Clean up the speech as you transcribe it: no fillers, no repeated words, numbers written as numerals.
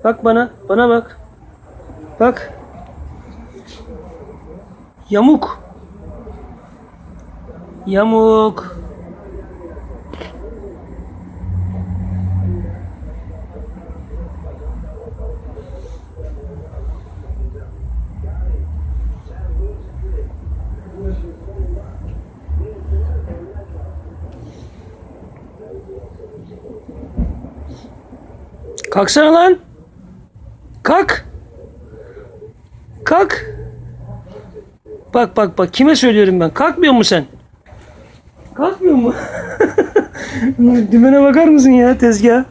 Bak bana. Bana bak. Bak. Yamuk. Yamuk. Kalksana lan. Kalk. Kalk. Bak bak bak, kime söylüyorum ben? Kalkmıyor musun sen? Kalkmıyor mu? Dümene bakar mısın ya, tezgah?